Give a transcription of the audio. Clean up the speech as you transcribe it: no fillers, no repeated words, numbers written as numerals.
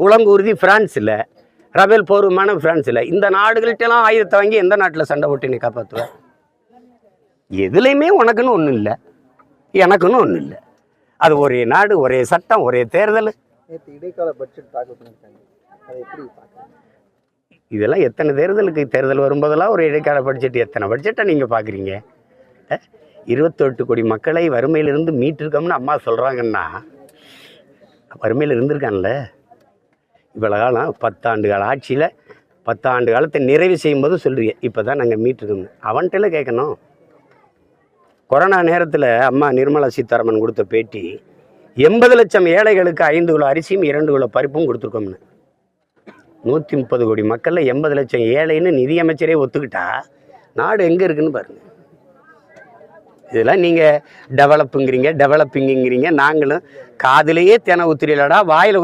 உலங்கூர்தி France இல்லை, Rafale போர் விமானம் France இல்லை. இந்த நாடுகள்கிட்டலாம் ஆயுதத்தை வாங்கி எந்த நாட்டில் சண்டை போட்டு நீ காப்பாற்றுவேன்? எதுலையுமே உனக்குன்னு ஒன்றும் இல்லை, எனக்குன்னு ஒன்றும் இல்லை. அது ஒரே நாடு, ஒரே சட்டம், ஒரே தேர்தல். இடைக்கால பட்ஜெட் தாக்கல் பண்ணிருக்காங்க, அதை எப்படி பார்க்குறீங்க? இதெல்லாம் எத்தனை தேர்தலுக்கு தேர்தல் வரும்போதெல்லாம் ஒரு இடைக்கால பட்ஜெட், எத்தனை பட்ஜெட்டை நீங்கள் பார்க்குறீங்க? 28 கோடி மக்களை வறுமையிலிருந்து மீட்டிருக்கோம்னு அம்மா சொல்கிறாங்கன்னா, வறுமையில் இருந்திருக்கான்ல இவ்வளோ காலம். 10 ஆண்டு கால ஆட்சியில் 10 ஆண்டு காலத்தை நிறைவு செய்யும்போது சொல்கிறீங்க இப்போ தான் நாங்கள் மீட்டிருக்கோம்னு. அவன்கிட்ட கேட்கணும். கொரோனா நேரத்தில் அம்மா நிர்மலா சீதாராமன் கொடுத்த பேட்டி, 80 லட்சம் ஏழைகளுக்கு 5 கிலோ அரிசியும் 2 கிலோ பருப்பும் கொடுத்துருக்கோம்னு. 130 கோடி மக்களில் 80 லட்சம் ஏழைன்னு நிதியமைச்சரே ஒத்துக்கிட்டா நாடு எங்கே இருக்குன்னு பாருங்கள். இதெல்லாம் நீங்கள் டெவலப்புங்கிறீங்க, டெவலப்பிங்கிறீங்க. நாங்களும் காதிலேயே தேனை ஊத்துறீங்களடா, வாயில்